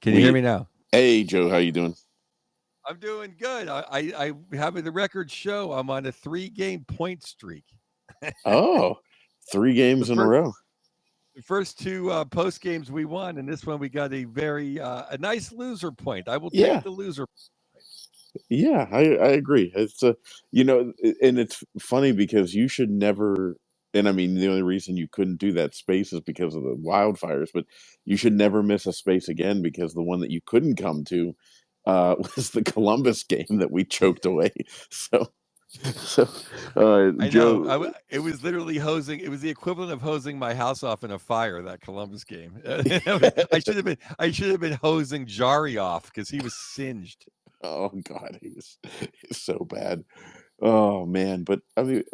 Can you hear me now? Hey, Joe, how you doing? I'm doing good. I having the record show. I'm on a 3-game point streak. Oh, three The games in a first row. the first two post games we won, and this one we got a nice loser point. I will take Yeah, the loser. yeah, I agree. It's and it's funny because you should never. And I mean, the only reason you couldn't do that space is because of the wildfires. But you should never miss a space again because the one that you couldn't come to was the Columbus game that we choked away. So, so I know. Joe, It was literally hosing. It was the equivalent of hosing my house off in a fire. That Columbus game. I should have been hosing Jari off because he was singed. oh God, he's so bad. Oh man, but I mean,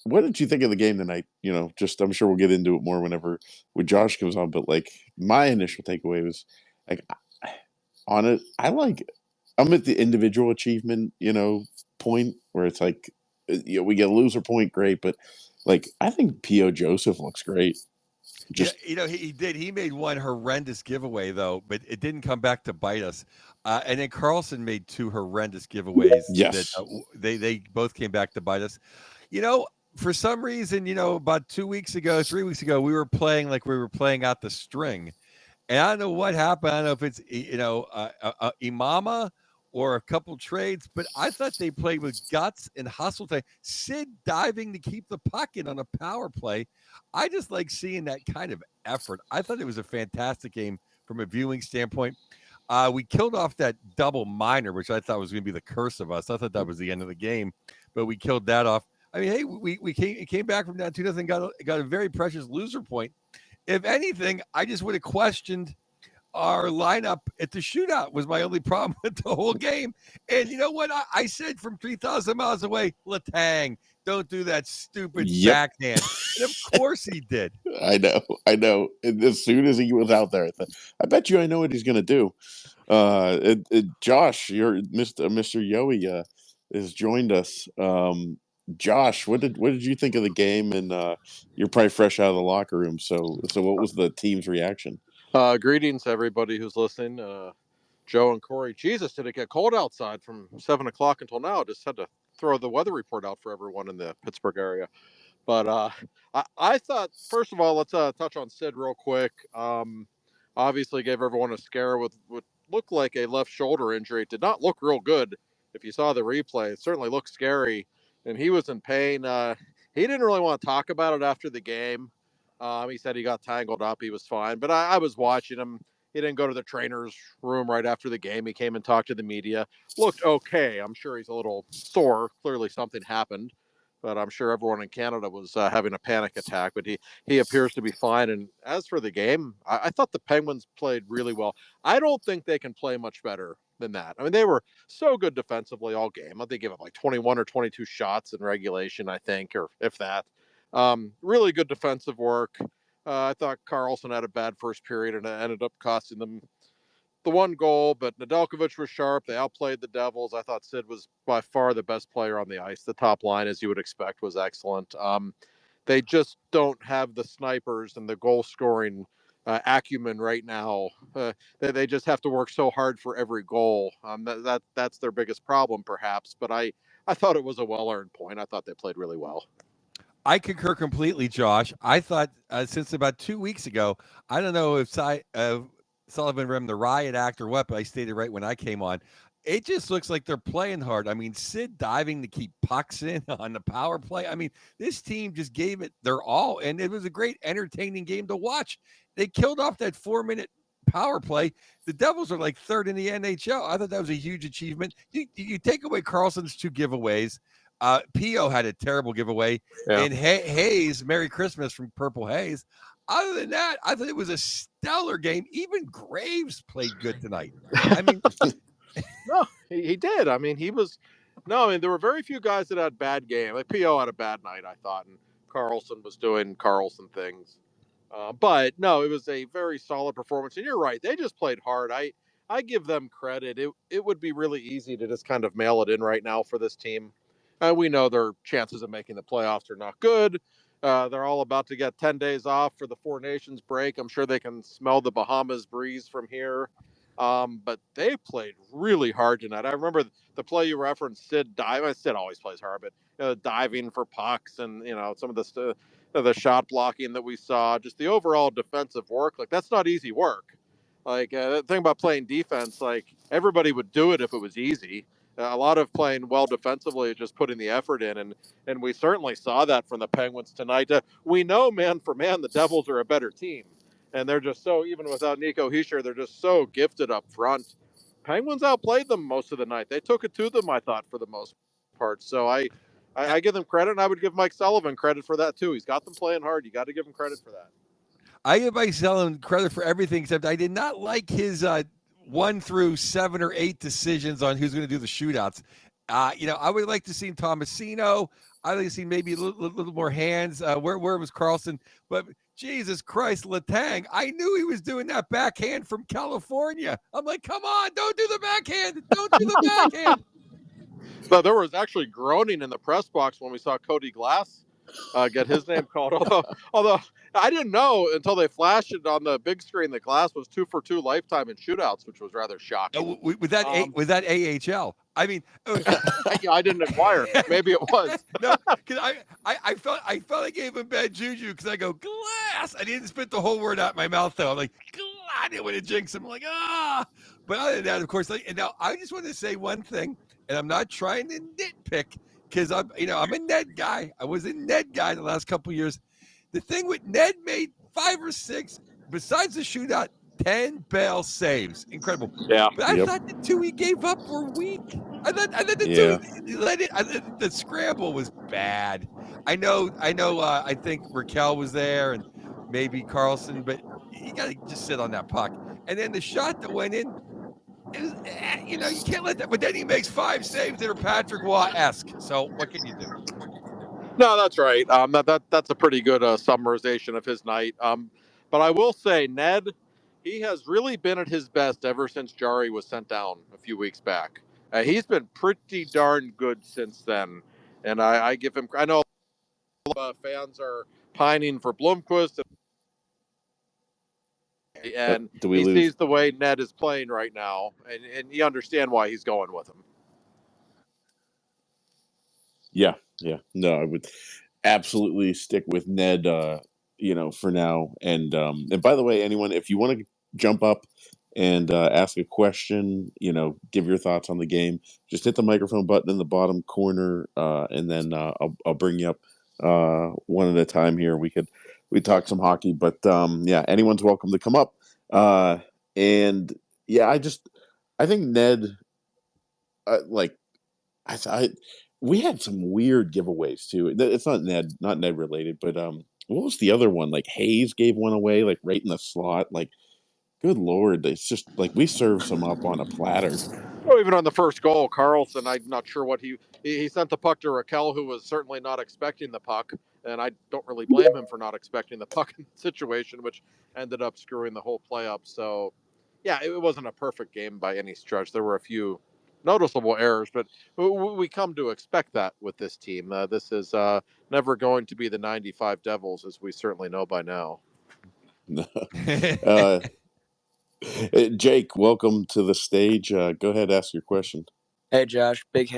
what did you think of the game tonight? Just I'm sure we'll get into it more whenever when Josh comes on. But like my initial takeaway was like on it. I'm at the individual achievement, point where it's like we get a loser point, great, but like I think P.O. Joseph looks great. Just He did. He made one horrendous giveaway though, but it didn't come back to bite us. And then Carlson made two horrendous giveaways that yes, they both came back to bite us. You know, for some reason, about 2 weeks ago, 3 weeks ago, we were playing like we were playing out the string, and I don't know what happened. I don't know if it's Imama or a couple trades, but I thought they played with guts and hustle. Sid diving to keep the puck in on a power play. I just like seeing that kind of effort. I thought it was a fantastic game from a viewing standpoint. We killed off that double minor, which I thought was going to be the curse of us. I thought that was the end of the game, but we killed that off. I mean, hey, we came back from down 2-0, got a very precious loser point. If anything, I just would have questioned our lineup at the shootout was my only problem with the whole game. And you know what? I said from 3,000 miles away, Letang, don't do that stupid yep. backhand. And of course he did. I know. And as soon as he was out there, I thought, I bet you I know what he's going to do. Josh, you're Mr. Yoey has joined us. Josh, what did you think of the game? And you're probably fresh out of the locker room. So what was the team's reaction? Greetings, everybody who's listening. Joe and Cory. Jesus, did it get cold outside from 7 o'clock until now? Just had to throw the weather report out for everyone in the Pittsburgh area. But I thought, first of all, let's touch on Sid real quick. Obviously, gave everyone a scare with what looked like a left shoulder injury. It did not look real good. If you saw the replay, it certainly looked scary. And he was in pain. He didn't really want to talk about it after the game. He said he got tangled up. He was fine. But I was watching him. He didn't go to the trainer's room right after the game. He came and talked to the media. Looked okay. I'm sure he's a little sore. Clearly something happened. But I'm sure everyone in Canada was having a panic attack. But he appears to be fine. And as for the game, I thought the Penguins played really well. I don't think they can play much better than that. I mean, they were so good defensively all game. They gave up like 21 or 22 shots in regulation, I think, or if that. Really good defensive work. I thought Carlson had a bad first period and it ended up costing them the one goal, but Nedeljkovic was sharp. They outplayed the Devils. I thought Sid was by far the best player on the ice. The top line, as you would expect, was excellent. They just don't have the snipers and the goal scoring acumen right now. They just have to work so hard for every goal. That's their biggest problem, perhaps. But I thought it was a well earned point. I thought they played really well. I concur completely, Josh. I thought since about 2 weeks ago, I don't know if Sullivan Rim the riot act or what, but I stated right when I came on. It just looks like they're playing hard. I mean, Sid diving to keep pucks in on the power play. I mean, this team just gave it their all, and it was a great, entertaining game to watch. They killed off that 4-minute power play. The Devils are like third in the NHL. I thought that was a huge achievement. You take away Carlson's two giveaways. P.O. had a terrible giveaway. Yeah. And Hayes, Merry Christmas from Purple Haze. Other than that, I thought it was a stellar game. Even Graves played good tonight. I mean, no, he did. I mean, he was. No, I mean, there were very few guys that had bad game. Like P.O. had a bad night, I thought, and Carlson was doing Carlson things. But no, it was a very solid performance. And you're right, they just played hard. I give them credit. It would be really easy to just kind of mail it in right now for this team. We know their chances of making the playoffs are not good. They're all about to get 10 days off for the Four Nations break. I'm sure they can smell the Bahamas breeze from here. But they played really hard tonight. I remember the play you referenced, Sid diving. Sid always plays hard, but diving for pucks and some of the shot blocking that we saw, just the overall defensive work. Like that's not easy work. Like the thing about playing defense, like everybody would do it if it was easy. A lot of playing well defensively, just putting the effort in, and we certainly saw that from the Penguins tonight. We know man for man, the Devils are a better team, and they're just so even without Nico Hischier, they're just so gifted up front. Penguins outplayed them most of the night. They took it to them, I thought, for the most part. So I give them credit, and I would give Mike Sullivan credit for that too. He's got them playing hard. You got to give him credit for that. I give Mike Sullivan credit for everything, except I did not like his 1 through 7 or 8 decisions on who's going to do the shootouts. I would like to see Tomasino. I'd like to see maybe a little more hands. Where was Carlson? But Jesus Christ, Letang, I knew he was doing that backhand from California. I'm like, come on, don't do the backhand. Don't do the backhand. So there was actually groaning in the press box when we saw Cody Glass get his name called. Although I didn't know until they flashed it on the big screen that Glass was 2 for 2 lifetime in shootouts, which was rather shocking. Was that AHL? I mean, I didn't inquire. Maybe it was. No, because I felt I gave him bad juju because I go Glass. I didn't spit the whole word out my mouth though. I'm like, I didn't want to jinx him. I'm like, ah. But other than that, of course, and now I just want to say one thing, and I'm not trying to nitpick because I'm a Ned guy. I was a Ned guy the last couple of years. The thing with Ned made 5 or 6, besides the shootout, 10 bail saves. Incredible. Yeah. But I thought the 2 he gave up were weak. I thought the 2 he let it. The scramble was bad. I know. I think Raquel was there and maybe Carlson, but you got to just sit on that puck. And then the shot that went in, it was, you can't let that. But then he makes 5 saves that are Patrick Waugh-esque. So what can you do? No, that's right. That's a pretty good summarization of his night. But I will say, Ned, he has really been at his best ever since Jari was sent down a few weeks back. He's been pretty darn good since then, and I give him. I know fans are pining for Blomqvist, and he sees the way Ned is playing right now, and you understand why he's going with him. Yeah. No, I would absolutely stick with Ned, for now. And by the way, anyone, if you want to jump up and ask a question, give your thoughts on the game, just hit the microphone button in the bottom corner, and then I'll bring you up one at a time here. We talk some hockey, but anyone's welcome to come up. And yeah, I think Ned, we had some weird giveaways too. It's not Ned related, but what was the other one? Like Hayes gave one away, like right in the slot. Like, good Lord, it's just like we served some up on a platter. Well, even on the first goal, Carlson, I'm not sure what he sent the puck to Raquel, who was certainly not expecting the puck, and I don't really blame him for not expecting the puck in the situation, which ended up screwing the whole play up. So, yeah, it wasn't a perfect game by any stretch. There were a few noticeable errors, but we come to expect that with this team. This is never going to be the 95 Devils, as we certainly know by now. Jake, welcome to the stage. Go ahead, ask your question. Hey, Josh, big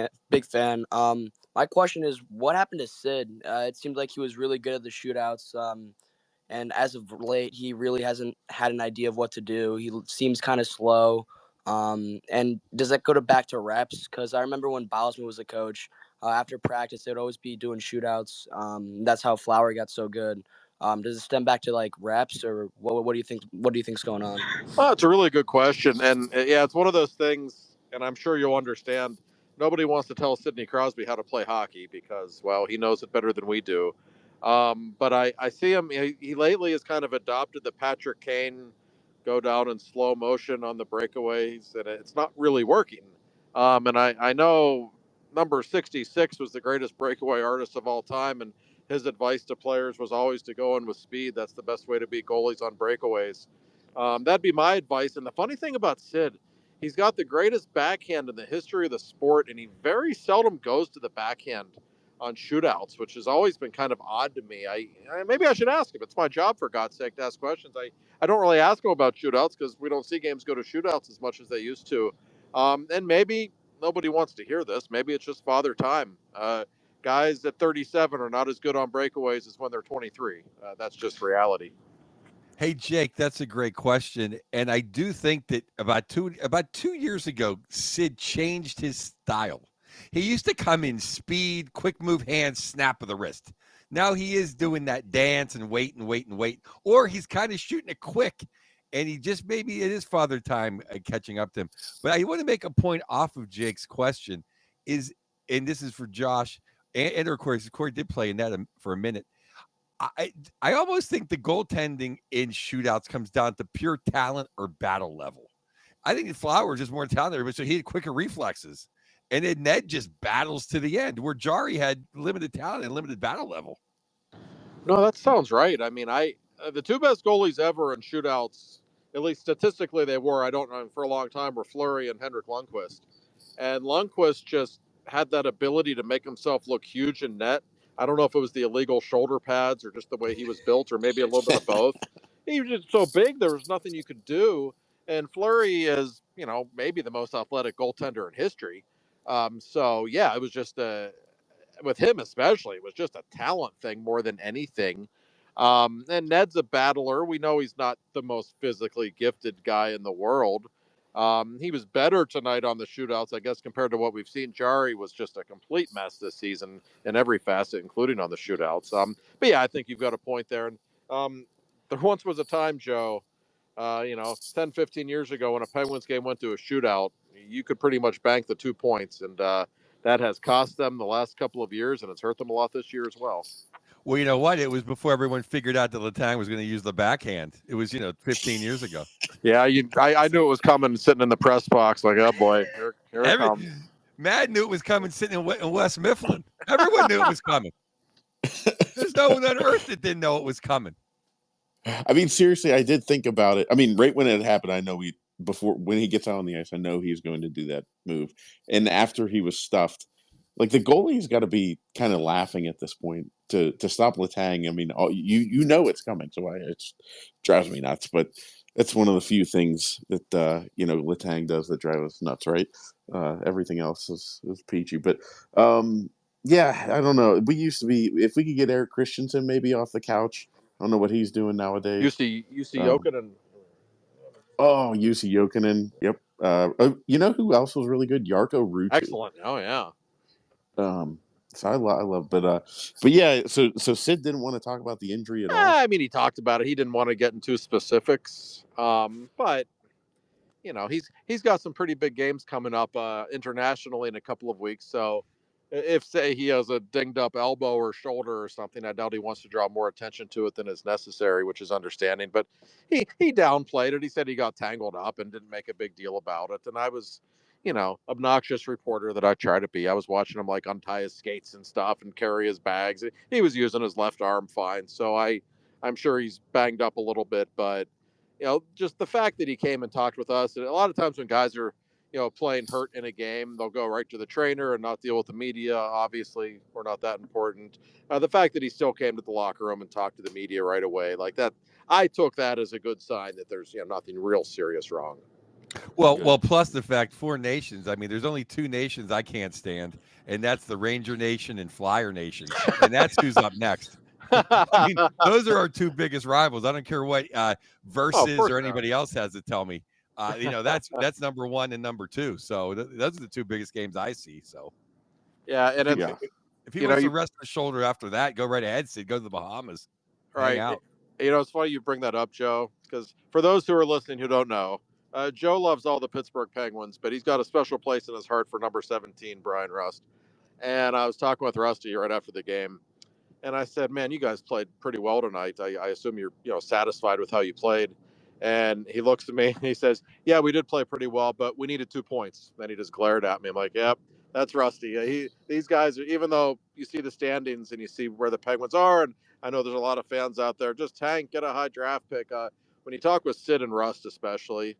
fan. My question is, what happened to Sid? It seemed like he was really good at the shootouts, and as of late, he really hasn't had an idea of what to do. He seems kind of slow. And does that go back to reps? Because I remember when Bylsma was a coach, after practice, they'd always be doing shootouts. That's how Flower got so good. Does it stem back to like reps, or what do you think? What do you think's going on? Oh, it's a really good question, and yeah, it's one of those things. And I'm sure you'll understand. Nobody wants to tell Sidney Crosby how to play hockey because, well, he knows it better than we do. But I see him. He lately has kind of adopted the Patrick Kane go down in slow motion on the breakaways, and it's not really working. And I know number 66 was the greatest breakaway artist of all time, and his advice to players was always to go in with speed. That's the best way to beat goalies on breakaways. That'd be my advice. And the funny thing about Sid, he's got the greatest backhand in the history of the sport, and he very seldom goes to the backhand. on shootouts, which has always been kind of odd to me. Maybe I should ask him. It's my job, for God's sake, to ask questions. I don't really ask him about shootouts because we don't see games go to shootouts as much as they used to. And maybe nobody wants to hear this. Maybe it's just father time. Guys at 37 are not as good on breakaways as when they're 23. That's just reality. Hey Jake, that's a great question, and I do think that about 2 years ago, Sid changed his style. He used to come in speed, quick move, hands, snap of the wrist. Now he is doing that dance and wait and wait and wait, or he's kind of shooting it quick, and he just maybe it is father time catching up to him. But I want to make a point off of Jake's question is, and this is for Josh and of course Cory did play in that for a minute. I almost think the goaltending in shootouts comes down to pure talent or battle level. I think Flowers is more talented, but so he had quicker reflexes. And then Ned just battles to the end, where Jari had limited talent and limited battle level. No, that sounds right. I mean, the two best goalies ever in shootouts, at least statistically, they were. I don't know for a long time were Fleury and Henrik Lundqvist, and Lundqvist just had that ability to make himself look huge in net. I don't know if it was the illegal shoulder pads or just the way he was built, or maybe a little bit of both. He was just so big, there was nothing you could do. And Fleury is, maybe the most athletic goaltender in history. So yeah, it was just with him especially, it was just a talent thing more than anything. And Ned's a battler. We know he's not the most physically gifted guy in the world. He was better tonight on the shootouts, I guess, compared to what we've seen. Jari was just a complete mess this season in every facet, including on the shootouts. But yeah, I think you've got a point there. And there once was a time, Joe, 10, 15 years ago when a Penguins game went to a shootout, you could pretty much bank the 2 points. And that has cost them the last couple of years, and it's hurt them a lot this year as well. Well, you know what? It was before everyone figured out that Letang was going to use the backhand. It was, 15 years ago. Yeah, I knew it was coming, sitting in the press box, like, oh boy, here it comes. Mad knew it was coming, sitting in West Mifflin. Everyone knew it was coming. There's no one on earth that didn't know it was coming. I mean, seriously, I did think about it. I mean, right when it happened, I know when he gets out on the ice, I know he's going to do that move. And after he was stuffed, like the goalie's got to be kind of laughing at this point to stop Letang. I mean, you know it's coming, so it drives me nuts. But that's one of the few things that Letang does that drives us nuts, right? Everything else is peachy, but yeah, I don't know. We used to be, if we could get Eric Christensen maybe off the couch. I don't know what he's doing nowadays. You see Jokinen. Oh, Jussi Jokinen. Yep. You know who else was really good? Jarkko Ruutu. Excellent. Oh yeah. So I love, but yeah. So Sid didn't want to talk about the injury at all. I mean, he talked about it. He didn't want to get into specifics. But he's got some pretty big games coming up internationally in a couple of weeks. So if, say, he has a dinged up elbow or shoulder or something, I doubt he wants to draw more attention to it than is necessary, which is understanding. But he downplayed it. He said he got tangled up and didn't make a big deal about it. And I was, obnoxious reporter that I try to be. I was watching him like untie his skates and stuff and carry his bags. He was using his left arm fine. So I'm sure he's banged up a little bit, but just the fact that he came and talked with us. And a lot of times when guys are, playing hurt in a game, they'll go right to the trainer and not deal with the media. Obviously, we're not that important. The fact that he still came to the locker room and talked to the media right away, like that, I took that as a good sign that there's, nothing real serious wrong. Well, plus the fact 4 nations. I mean, there's only 2 nations I can't stand, and that's the Ranger Nation and Flyer Nation, and that's who's up next. I mean, those are our 2 biggest rivals. I don't care what Versus or anybody else has to tell me. That's number 1 and number 2. So those are the 2 biggest games I see. So yeah, and if he wants to rest his shoulder after that, go right ahead, Sid. Go to the Bahamas. Right. Hang out. It's funny you bring that up, Joe, because for those who are listening who don't know, Joe loves all the Pittsburgh Penguins, but he's got a special place in his heart for number 17, Brian Rust. And I was talking with Rusty right after the game, and I said, "Man, you guys played pretty well tonight. I assume you're satisfied with how you played." And he looks at me and he says, "Yeah, we did play pretty well, but we needed 2 points." Then he just glared at me. I'm like, "Yep, that's Rusty." These guys, even though you see the standings and you see where the Penguins are, and I know there's a lot of fans out there, just tank, get a high draft pick. When you talk with Sid and Rust, especially,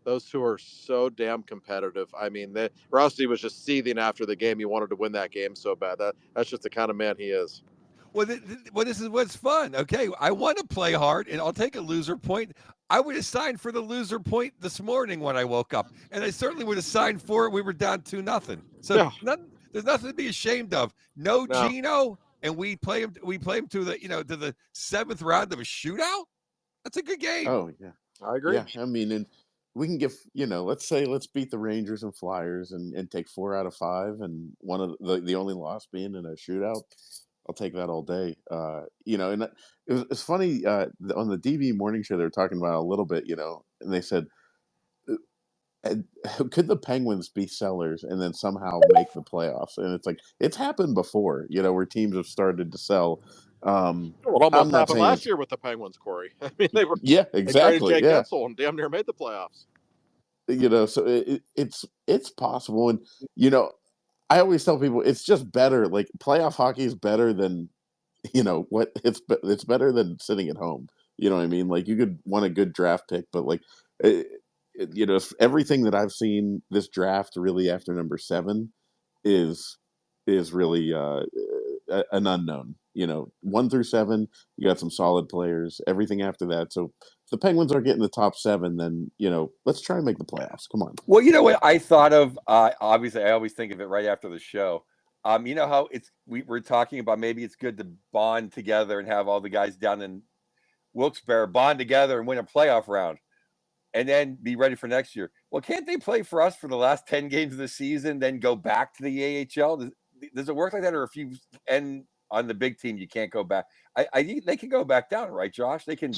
Those two are so damn competitive. I mean, Rusty was just seething after the game. He wanted to win that game so bad. That's just the kind of man he is. Well, this is what's fun. Okay, I want to play hard, and I'll take a loser point. I would have signed for the loser point this morning when I woke up, and I certainly would have signed for it. We were down 2-0, so Yeah. there's nothing to be ashamed of. No No. Gino, and we play him. We play him to the 7th round of a shootout. That's a good game. Oh yeah, I agree. yeah. I mean, and we can give let's beat the Rangers and Flyers and take 4 out of 5, and one of the only loss being in a shootout. I'll take that all day. And it's funny on the DB morning show they were talking about a little bit, and they said, could the Penguins be sellers and then somehow make the playoffs? And it's like it's happened before, where teams have started to sell. Well, it I'm almost not happened saying last year with the Penguins, Corey. I mean, yeah, they traded exactly, Jake yeah. Gensel and damn near made the playoffs. So it's possible, and I always tell people it's just better. Like playoff hockey is better than what it's better than sitting at home. You know what I mean? Like you could want a good draft pick, but like everything that I've seen this draft really after number 7 is really an unknown. 1 through 7, you got some solid players. Everything after that, so if the Penguins are getting the top 7, then let's try and make the playoffs. Come on. Well, you know what I thought of? Obviously, I always think of it right after the show. You know how we're talking about maybe it's good to bond together and have all the guys down in Wilkes-Barre bond together and win a playoff round, and then be ready for next year. Well, can't they play for us for the last 10 games of the season, then go back to the AHL? Does it work like that, or if you end on the big team, you can't go back? I think they can go back down, right, Josh? They can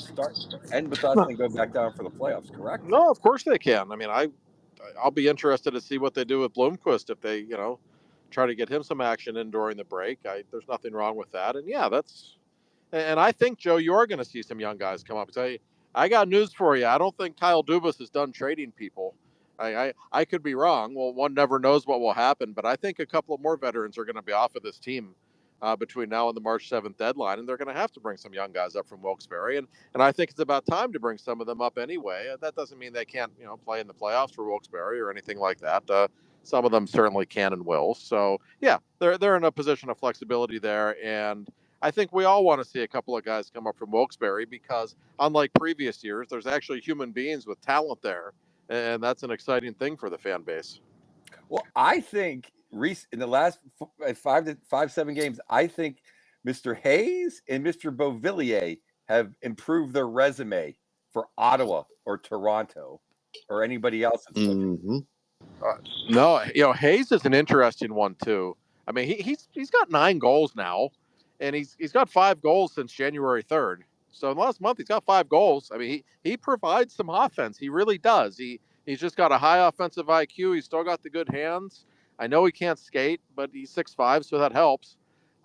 end with us and go back down for the playoffs, correct? No, of course they can. I mean, I'll be interested to see what they do with Bloomquist if they, try to get him some action in during the break. There's nothing wrong with that. And yeah, and I think, Joe, you're going to see some young guys come up. I got news for you. I don't think Kyle Dubas is done trading people. I could be wrong. Well, one never knows what will happen, but I think a couple of more veterans are going to be off of this team between now and the March 7th deadline, and they're going to have to bring some young guys up from Wilkes-Barre, and I think it's about time to bring some of them up anyway. That doesn't mean they can't, play in the playoffs for Wilkes-Barre or anything like that. Some of them certainly can and will. So yeah, they're in a position of flexibility there, and I think we all want to see a couple of guys come up from Wilkes-Barre because, unlike previous years, there's actually human beings with talent there, and that's an exciting thing for the fan base. Well, I think in the last 7 games, I think Mr. Hayes and Mr. Beauvillier have improved their resume for Ottawa or Toronto or anybody else that's looking. Mm-hmm. No, Hayes is an interesting one too. I mean, he's got 9 goals now, and he's got 5 goals since January 3rd. So in the last month, he's got 5 goals. I mean, he provides some offense. He really does. He's just got a high offensive IQ. He's still got the good hands. I know he can't skate, but he's 6'5", so that helps.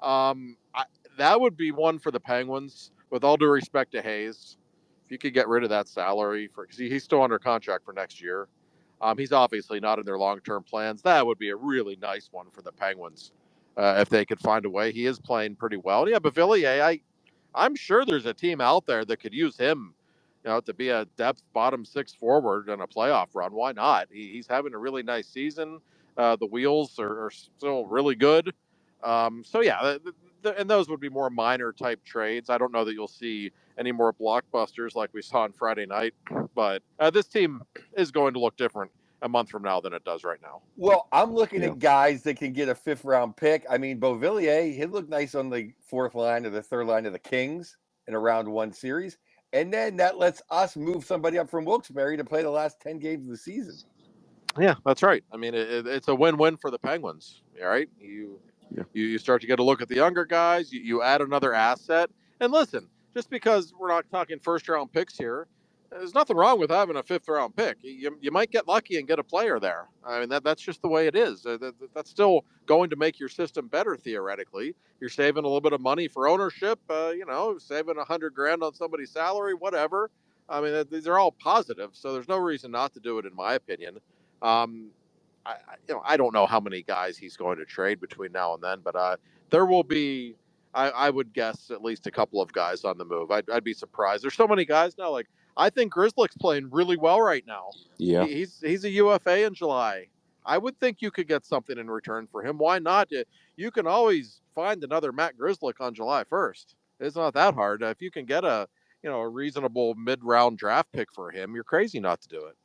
That would be one for the Penguins. With all due respect to Hayes, if you could get rid of that salary because he's still under contract for next year. He's obviously not in their long-term plans. That would be a really nice one for the Penguins if they could find a way. He is playing pretty well. Yeah, but Villiers, I'm sure there's a team out there that could use him, to be a depth bottom 6 forward in a playoff run. Why not? He's having a really nice season. The wheels are still really good. So yeah, and those would be more minor type trades. I don't know that you'll see any more blockbusters like we saw on Friday night, but this team is going to look different a month from now than it does right now. Well, I'm looking at guys that can get a 5th round pick. I mean, Beauvillier, he looked nice on the 4th line or the 3rd line of the Kings in a round 1 series. And then that lets us move somebody up from Wilkes-Barre to play the last 10 games of the season. Yeah, that's right. I mean, it's a win-win for the Penguins. All right, you start to get a look at the younger guys. You add another asset. And listen, just because we're not talking first-round picks here, there's nothing wrong with having a 5th round pick. You might get lucky and get a player there. I mean, that's just the way it is. That's still going to make your system better theoretically. You're saving a little bit of money for ownership. Saving $100,000 on somebody's salary, whatever. I mean, these are all positive. So there's no reason not to do it, in my opinion. I don't know how many guys he's going to trade between now and then, but there will be. I would guess at least a couple of guys on the move. I'd be surprised. There's so many guys now. Like I think Grizzlick's playing really well right now. Yeah. He's a UFA in July. I would think you could get something in return for him. Why not? You can always find another Matt Grizzlick on July 1st. It's not that hard. If you can get a reasonable mid-round draft pick for him, you're crazy not to do it.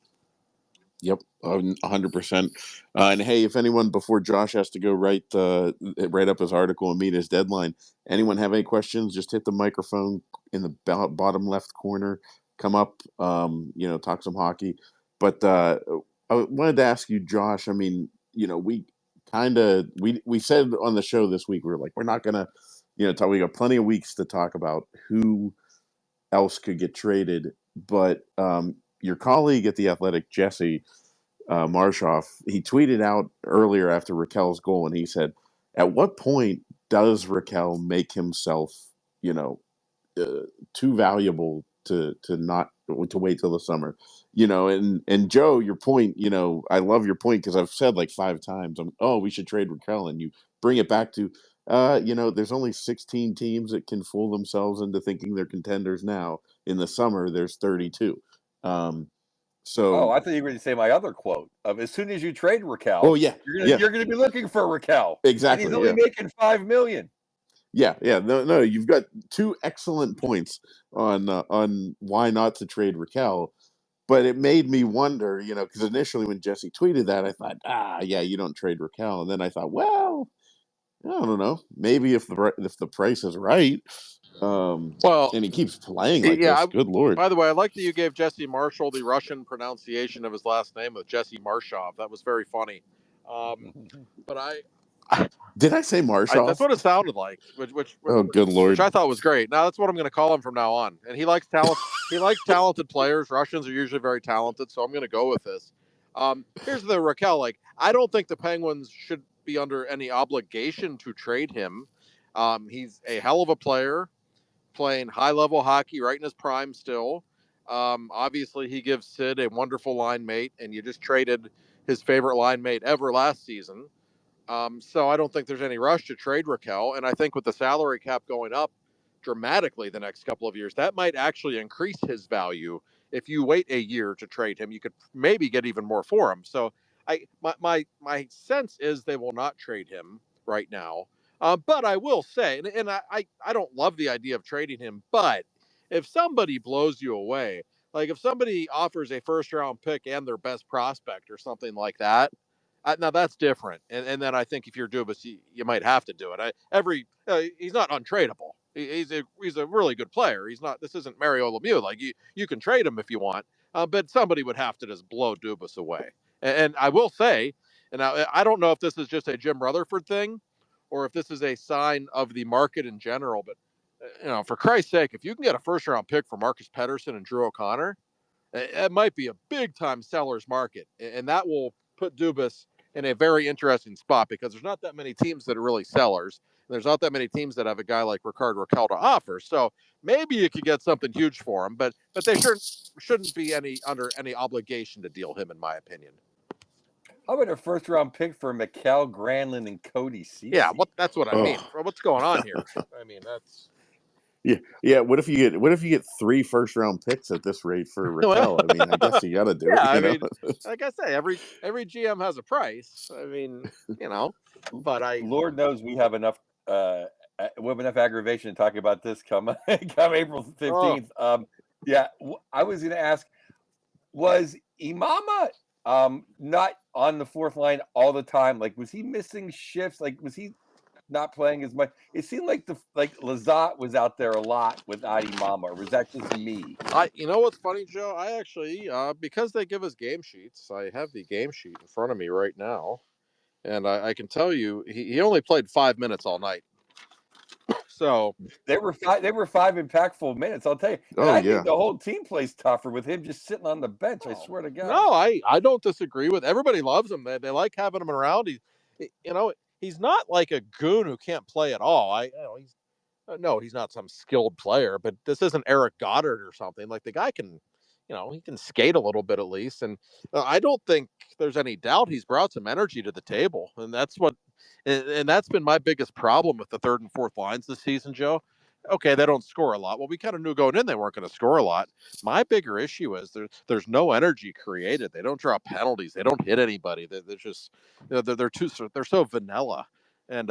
Yep, 100%. And hey, if anyone before Josh has to go write up his article and meet his deadline, anyone have any questions? Just hit the microphone in the bottom left corner. Come up, talk some hockey. But I wanted to ask you, Josh. I mean, we said on the show this week, we were like, we're not gonna, talk. We got plenty of weeks to talk about who else could get traded, but your colleague at The Athletic, Jesse Marshoff, he tweeted out earlier after Raquel's goal, and he said, at what point does Raquel make himself, too valuable to not to wait till the summer? And Joe, your point, I love your point, because I've said like 5 times, we should trade Raquel, and you bring it back to, there's only 16 teams that can fool themselves into thinking they're contenders now. In the summer, there's 32. So, I thought you were going to say my other quote of, as soon as you trade Raquel, oh yeah, you're going to be looking for Raquel. Exactly. And he's only making $5 million. Yeah. No, you've got 2 excellent points on why not to trade Raquel. But it made me wonder, because initially when Jesse tweeted that, I thought, you don't trade Raquel. And then I thought, well, I don't know, maybe if the price is right, and he keeps playing like this, good Lord. By the way, I like that you gave Jesse Marshall the Russian pronunciation of his last name with Jesse Marshov. That was very funny. But did I say Marshall? That's what it sounded like. Which oh, good Lord! Which I thought was great. Now that's what I'm going to call him from now on. And he likes talent. He likes talented players. Russians are usually very talented, so I'm going to go with this. Here's the Raquel. Like, I don't think the Penguins should be under any obligation to trade him. He's a hell of a player, playing high-level hockey right in his prime still. Obviously, he gives Sid a wonderful line mate, and you just traded his favorite line mate ever last season. So I don't think there's any rush to trade Raquel. And I think with the salary cap going up dramatically the next couple of years, that might actually increase his value. If you wait a year to trade him, you could maybe get even more for him. So my sense is they will not trade him right now. But I will say, and I don't love the idea of trading him, but if somebody blows you away, like if somebody offers a first round pick and their best prospect or something like that, now that's different, and then I think if you're Dubas, you might have to do it. He's not untradeable. He's a really good player. He's not. This isn't Mario Lemieux. Like you can trade him if you want, but somebody would have to just blow Dubas away. And I will say, and I don't know if this is just a Jim Rutherford thing, or if this is a sign of the market in general. But for Christ's sake, if you can get a first round pick for Marcus Pettersson and Drew O'Connor, it might be a big time seller's market, and that will put Dubas in a very interesting spot, because there's not that many teams that are really sellers. And there's not that many teams that have a guy like Rickard Raquel to offer. So maybe you could get something huge for him, but they shouldn't be under any obligation to deal him, in my opinion. How about a first round pick for Mikhail Granlund and Cody Ceci? Yeah, that's what I mean. What's going on here? I mean, that's. Yeah. What if you get 3 first round picks at this rate for Raquel? I mean, I guess you got to do it. I mean, like I say, every GM has a price. I mean, but Lord knows we have enough. We have enough aggravation talking about this come April 15th. I was going to ask, was Imama not on the fourth line all the time? Like, was he missing shifts? Like, was he not playing as much? It seemed like Lazat was out there a lot without Imama, or was that just me? You know what's funny, Joe? I actually, because they give us game sheets, I have the game sheet in front of me right now, and I can tell you he only played 5 minutes all night. So they were 5 impactful minutes, I'll tell you. And I think the whole team plays tougher with him just sitting on the bench. I swear to God. No, I don't disagree with. Everybody loves him. They like having him around. He's not like a goon who can't play at all. He's not some skilled player, but this isn't Eric Goddard or something. Like, the guy can, he can skate a little bit at least. And I don't think there's any doubt he's brought some energy to the table. And that's been my biggest problem with the third and fourth lines this season, Joe. okay, they don't score a lot. Well, we kind of knew going in they weren't going to score a lot. My bigger issue is there's no energy created. They don't draw penalties. They don't hit anybody. They're just they're so vanilla. And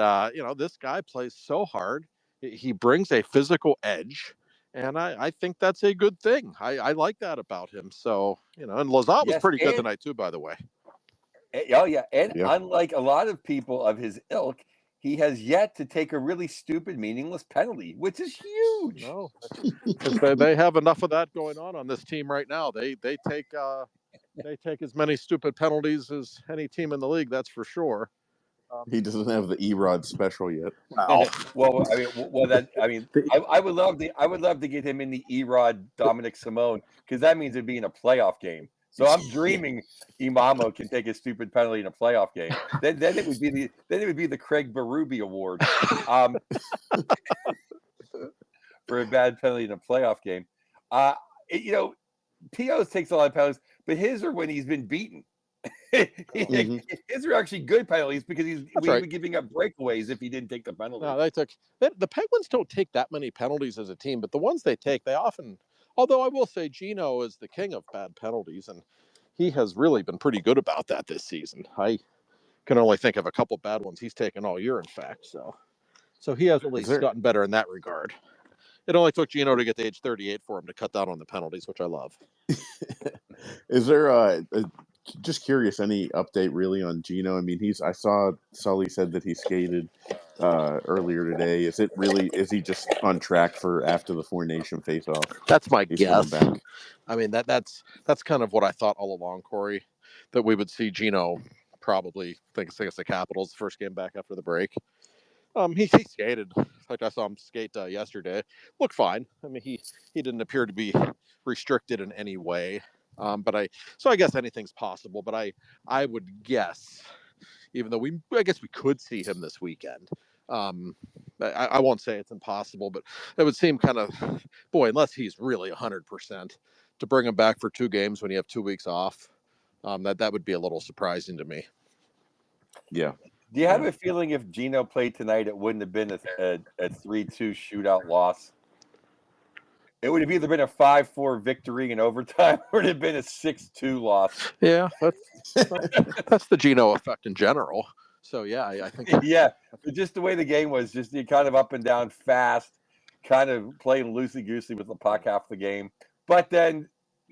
this guy plays so hard. He brings a physical edge, and I think that's a good thing. I like that about him. So and Lazat was Yes, pretty good and tonight too, by the way. oh yeah, and Yeah. unlike a lot of people of his ilk, he has yet to take a really stupid, meaningless penalty, which is huge. No, because they have enough of that going on this team right now. They take as many stupid penalties as any team in the league. That's for sure. He doesn't have the Erod special yet. Wow. Well, I mean, well, that I mean, I would love to get him in the Erod Dominic Simone because that means it'd be in a playoff game. So I'm Yeah. dreaming Imamo can take a stupid penalty in a playoff game. Then it would be the Craig Berube Award, um, for a bad penalty in a playoff game. Uh, you know, Pio's takes a lot of penalties, but his are when he's been beaten. Hmm. His are actually good penalties because That's we right. were giving up breakaways if he didn't take the penalty. No, the Penguins don't take that many penalties as a team, but the ones they take, they often. Although I will say, Gino is the king of bad penalties, and he has really been pretty good about that this season. I can only think of a couple bad ones he's taken all year, in fact. So he has at Is least there gotten better in that regard. It only took Gino to get to age 38 for him to cut down on the penalties, which I love. is there just curious any update really on Gino? I mean, I saw Sully said that he skated earlier today. Is he just on track for after the Four Nation face off? That's my He's coming guess. back. I mean that's kind of what I thought all along, Corey, that we would see Gino probably think against the Capitals first game back after the break. He skated. In fact, I saw him skate yesterday. Looked fine. I mean, he didn't appear to be restricted in any way. I guess anything's possible. But I would guess, even though I guess we could see him this weekend. I won't say it's impossible, but it would seem kind of, boy, unless he's really 100%, to bring him back for 2 games when you have 2 weeks off. That would be a little surprising to me. Yeah. Do you have Yeah. a feeling if Gino played tonight, it wouldn't have been a 3-2 shootout loss? It would have either been a 5-4 victory in overtime or it would have been a 6-2 loss. Yeah, that's the Geno effect in general. So yeah, I think Yeah, but just the way the game was, just you kind of up and down fast, kind of playing loosey goosey with the puck half the game. But then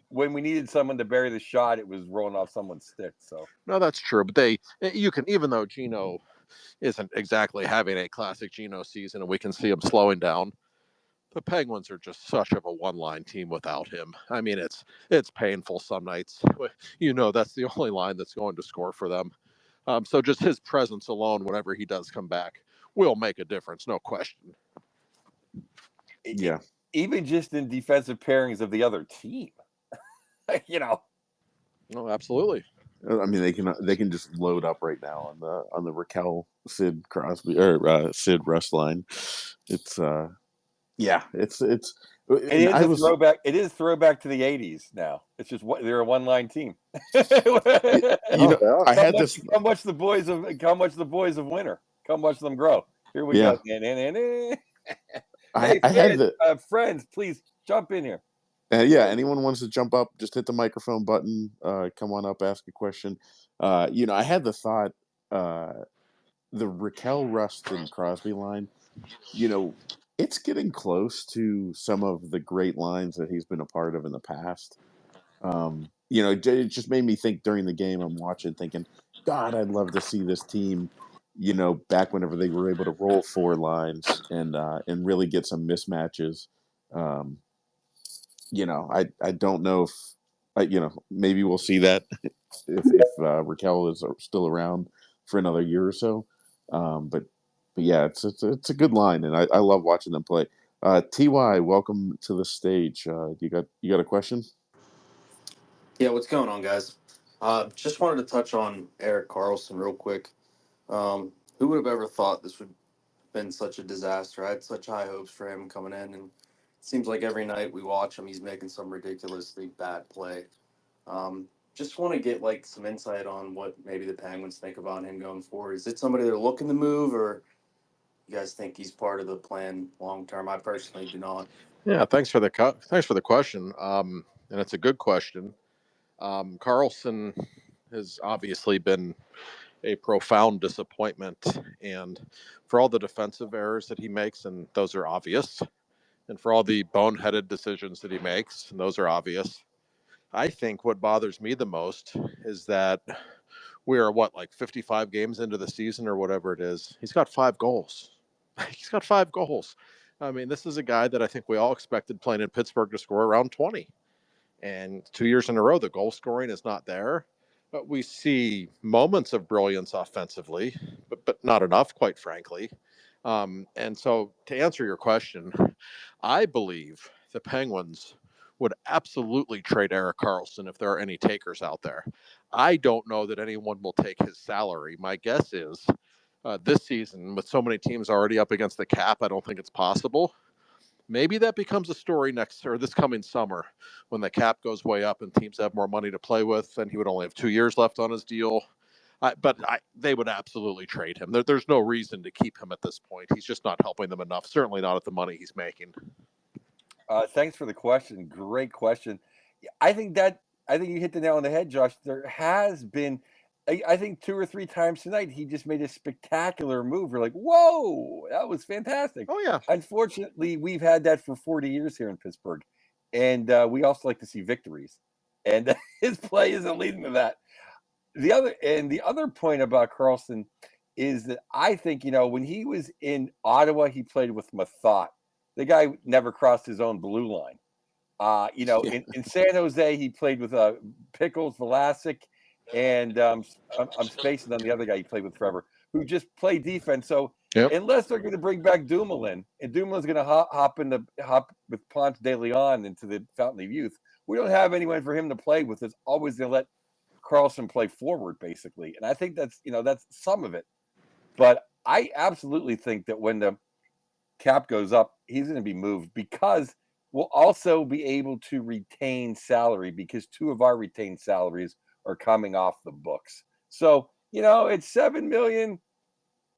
when we needed someone to bury the shot, it was rolling off someone's stick. So no, that's true. But you can, even though Geno isn't exactly having a classic Geno season, and we can see him slowing down. The Penguins are just such of a one-line team without him. I mean, it's painful some nights. That's the only line that's going to score for them. So just his presence alone, whenever he does come back, will make a difference, no question. Yeah. even just in defensive pairings of the other team, you know. No, absolutely. I mean, they can just load up right now on the Raquel Sid Crosby or Sid Russ line. It's yeah, it's It and is I a was throwback. It is throwback to the '80s now. It's just they're a one-line team. you know Yeah. I had this Come watch the boys of winter. Come watch them grow. Here we yeah go. Hey, I had fans, the friends, please jump in here. yeah, anyone wants to jump up, just hit the microphone button, come on up, ask a question. I had the thought, the Raquel Rustin Crosby line, you know, it's getting close to some of the great lines that he's been a part of in the past. It just made me think during the game I'm watching, thinking, God, I'd love to see this team, back whenever they were able to roll four lines and really get some mismatches. Um, I don't know if maybe we'll see that if Raquel is still around for another year or so. But yeah, it's a good line, and I love watching them play. Ty, welcome to the stage. You got a question? Yeah, what's going on, guys? Just wanted to touch on Eric Carlson real quick. Who would have ever thought this would have been such a disaster? I had such high hopes for him coming in, and it seems like every night we watch him, he's making some ridiculously bad play. Just want to get like some insight on what maybe the Penguins think about him going forward. Is it somebody they're looking to move, or You guys think he's part of the plan long term? I personally do not. Yeah, thanks for the question. And it's a good question. Carlson has obviously been a profound disappointment, and for all the defensive errors that he makes, and those are obvious, and for all the boneheaded decisions that he makes, and those are obvious. I think what bothers me the most is that we are like 55 games into the season or whatever it is. He's got 5 goals. He's got 5 goals. I mean, this is a guy that I think we all expected playing in Pittsburgh to score around 20. And 2 years in a row, the goal scoring is not there. But we see moments of brilliance offensively, but not enough, quite frankly. And so, to answer your question, I believe the Penguins would absolutely trade Erik Karlsson if there are any takers out there. I don't know that anyone will take his salary. My guess is this season, with so many teams already up against the cap, I don't think it's possible. Maybe that becomes a story next or this coming summer when the cap goes way up and teams have more money to play with, and he would only have 2 years left on his deal. They would absolutely trade him. There's no reason to keep him at this point. He's just not helping them enough. Certainly not at the money he's making. Thanks for the question. Great question. I think you hit the nail on the head, Josh. There has been, I think 2 or 3 times tonight, he just made a spectacular move. We're like, whoa, that was fantastic. Oh yeah. Unfortunately, we've had that for 40 years here in Pittsburgh, and we also like to see victories, and his play isn't leading to that. The other point about Carlson is that I think when he was in Ottawa, he played with thought. The guy never crossed his own blue line. In San Jose, he played with Pickles, Vlasic, and I'm spacing on the other guy he played with forever, who just played defense. So unless they're going to bring back Dumoulin, and Dumoulin's going to hop with Ponce de Leon into the Fountain of Youth, we don't have anyone for him to play with. It's always going to let Carlson play forward, basically. And I think that's some of it. But I absolutely think that when the cap goes up, he's going to be moved because we'll also be able to retain salary because 2 of our retained salaries are coming off the books. So, it's $7 million.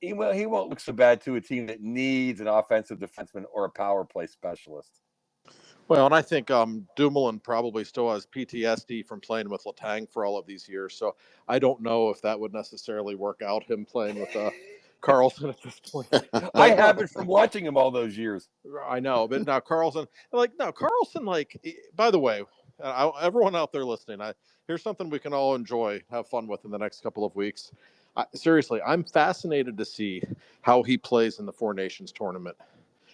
He won't look so bad to a team that needs an offensive defenseman or a power play specialist. Well, and I think Dumoulin probably still has PTSD from playing with Letang for all of these years. So I don't know if that would necessarily work out, him playing with Carlson at this point. I have it from watching him all those years. I know, but now Carlson, by the way, everyone out there listening, here's something we can all enjoy, have fun with in the next couple of weeks. Seriously, I'm fascinated to see how he plays in the Four Nations tournament.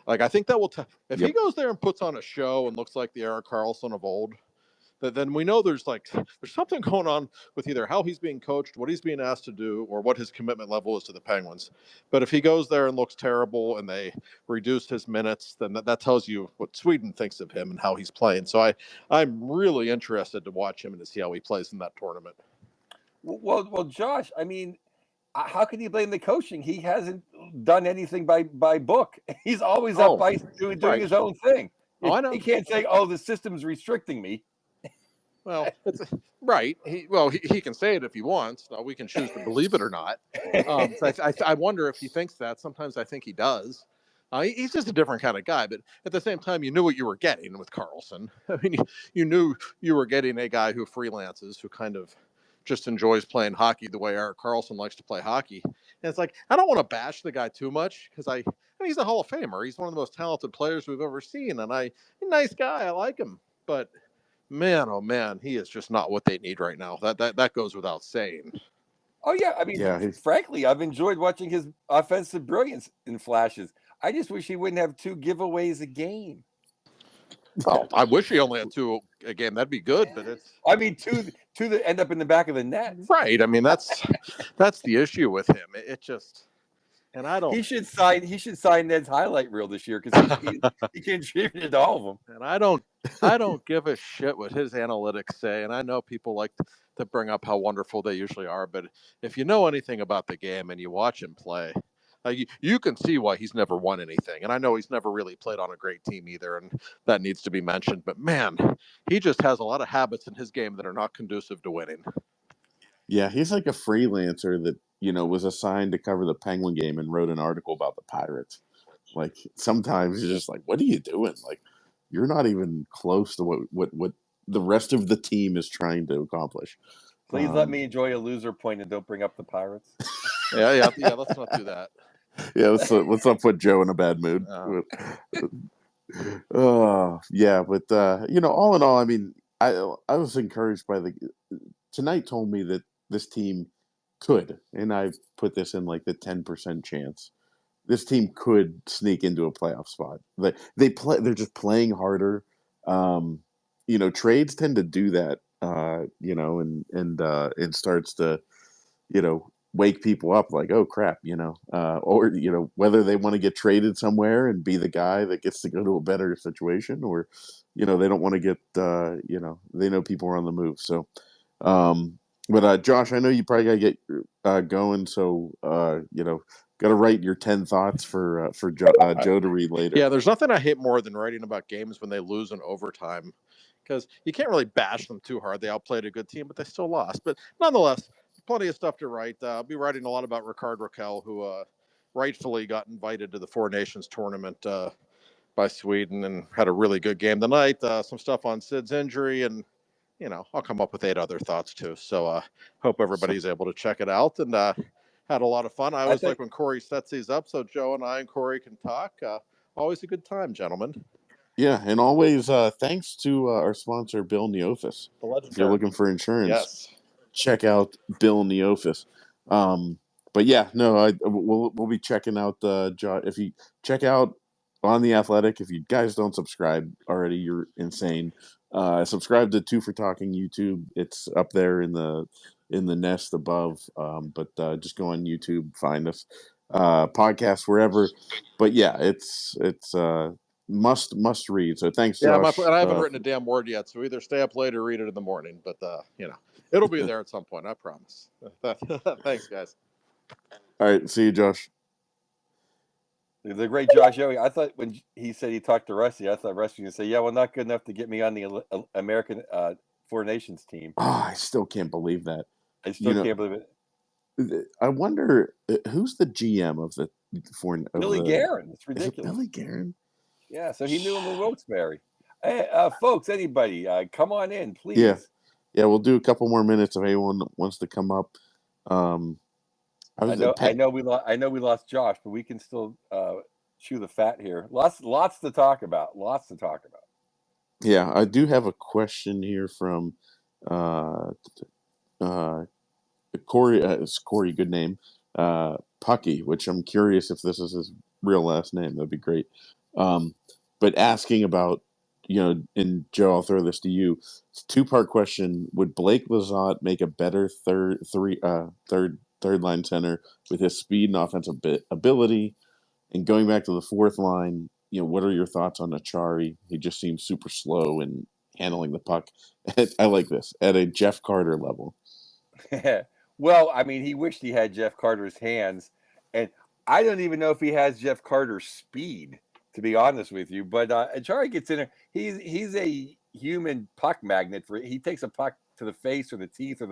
I think that will if he goes there and puts on a show and looks like the Erik Karlsson of old, then we know there's something going on with either how he's being coached, what he's being asked to do, or what his commitment level is to the Penguins. But if he goes there and looks terrible and they reduced his minutes, then that tells you what Sweden thinks of him and how he's playing. So I'm really interested to watch him and to see how he plays in that tournament. Well, Josh, I mean, how can you blame the coaching? He hasn't done anything by book. He's always up by doing his own thing. Oh, I know. He can't say, the system's restricting me. Well, it's right. He can say it if he wants. Now, we can choose to believe it or not. So I wonder if he thinks that. Sometimes I think he does. He's just a different kind of guy. But at the same time, you knew what you were getting with Karlsson. I mean, you knew you were getting a guy who freelances, who kind of just enjoys playing hockey the way Erik Karlsson likes to play hockey. And it's like, I don't want to bash the guy too much because he's a Hall of Famer. He's one of the most talented players we've ever seen. And he's a nice guy. I like him. But man, oh man, he is just not what they need right now. That goes without saying. Oh yeah, I mean, frankly, I've enjoyed watching his offensive brilliance in flashes. I just wish he wouldn't have 2 giveaways a game. Oh, I wish he only had 2 a game. That'd be good, but it's. I mean, two that end up in the back of the net. Right. I mean, that's the issue with him. It just. And I don't. He should sign Ned's highlight reel this year because he contributed to all of them. And I don't give a shit what his analytics say. And I know people like to bring up how wonderful they usually are, but if you know anything about the game and you watch him play, you can see why he's never won anything. And I know he's never really played on a great team either, and that needs to be mentioned. But man, he just has a lot of habits in his game that are not conducive to winning. Yeah, he's like a freelancer that was assigned to cover the Penguin game and wrote an article about the Pirates. Like sometimes you're just like, what are you doing? Like you're not even close to what the rest of the team is trying to accomplish. Please let me enjoy a loser point and don't bring up the Pirates. Yeah. Let's not do that. Yeah, let's not put Joe in a bad mood. Yeah, but all in all, I mean, I was encouraged by tonight told me that this team could, and I put this in like the 10% chance. This team could sneak into a playoff spot. They're just playing harder. Trades tend to do that. And starts to wake people up like, oh crap, or whether they want to get traded somewhere and be the guy that gets to go to a better situation, or they don't want to get they know people are on the move. So but Josh, I know you probably gotta get going, so gotta write your 10 thoughts for Joe to read later. Yeah, there's nothing I hate more than writing about games when they lose in overtime, because you can't really bash them too hard. They outplayed a good team, but they still lost. But nonetheless, plenty of stuff to write. I'll be writing a lot about Ricard Raquel, who rightfully got invited to the Four Nations tournament by Sweden and had a really good game tonight. Some stuff on Sid's injury, and I'll come up with 8 other thoughts too. So hope everybody's able to check it out, and had a lot of fun. I always like when Cory sets these up so Joe and I and Cory can talk. Always a good time, gentlemen. Yeah, and always thanks to our sponsor, Bill Neofis. If you're looking for insurance, yes, check out Bill Neofis. But yeah, no, we'll be checking out if you check out on The Athletic. If you guys don't subscribe already, you're insane. Subscribe to Two for Talking YouTube. It's up there in the nest above. But just go on YouTube, find us, podcast wherever. But yeah, it's must read. So thanks, Josh. And I haven't written a damn word yet, so either stay up late or read it in the morning. But it'll be there at some point, I promise. Thanks, guys. All right, see you, Josh. The great Josh Yowie. I thought when he said he talked to Rusty, I thought Rusty was going to say, yeah, well, not good enough to get me on the American Four Nations team. Oh, I still can't believe that. I still can't believe it. I wonder who's the GM of the Billy Guerin. It's ridiculous. Billy Guerin? Yeah, so he knew him in Wilkes-Barre. Hey, folks, anybody, come on in, please. Yeah, we'll do a couple more minutes if anyone wants to come up. I know we lost Josh, but we can still chew the fat here. Lots to talk about. Yeah, I do have a question here from Cory. It's Cory, good name. Pucky, which I'm curious if this is his real last name. That'd be great. But asking about, and Joe, I'll throw this to you. It's a 2-part question. Would Blake Lizotte make a better third line center with his speed and offensive ability? And going back to the fourth line, what are your thoughts on Achari? He just seems super slow in handling the puck. I like this at a Jeff Carter level. Well, I mean, he wished he had Jeff Carter's hands, and I don't even know if he has Jeff Carter's speed, to be honest with you. But Achari gets in there. He's a human puck magnet. He takes a puck to the face or the teeth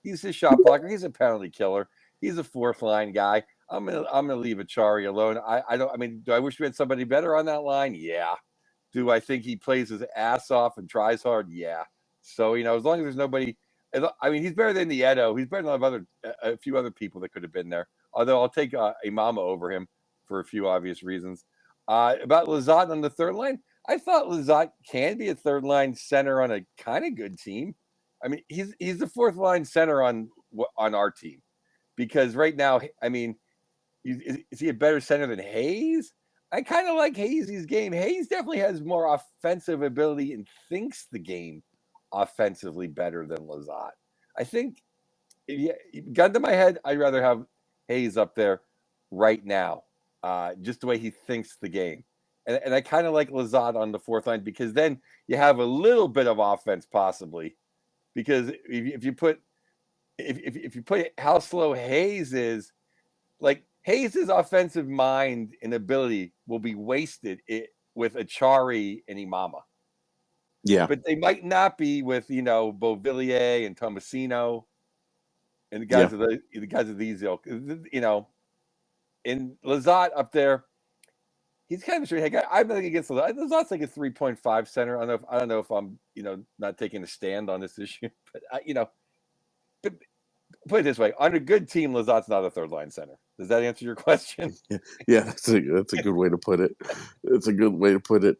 he's a shot blocker. He's a penalty killer. He's a fourth line guy. I'm gonna leave Achari alone. Do I wish we had somebody better on that line? Yeah. Do I think he plays his ass off and tries hard? Yeah. So as long as there's nobody, he's better than the Edo. He's better than a few other people that could have been there. Although I'll take Imama over him for a few obvious reasons. About Lizotte on the third line, I thought Lizotte can be a third line center on a kind of good team. I mean, he's the fourth line center on our team, because right now, is he a better center than Hayes? I kind of like Hayes' game. Hayes definitely has more offensive ability and thinks the game offensively better than Lizotte. I think, gun to my head, I'd rather have Hayes up there right now, just the way he thinks the game. And I kind of like Lizotte on the fourth line, because then you have a little bit of offense possibly. Because if you put how slow Hayes is, like Hayes' offensive mind and ability will be wasted with Achari and Imama. Yeah. But they might not be with, Beauvillier and Tomasino. and the Yeah. guys of these ilk, in Lazat up there, he's kind of a straight head guy. I'm nothing against Lazat. Lazat's like a 3.5 center. I don't know if I'm not taking a stand on this issue, but but put it this way: on a good team, Lazat's not a third line center. Does that answer your question? Yeah, that's a good way to put it. It's a good way to put it.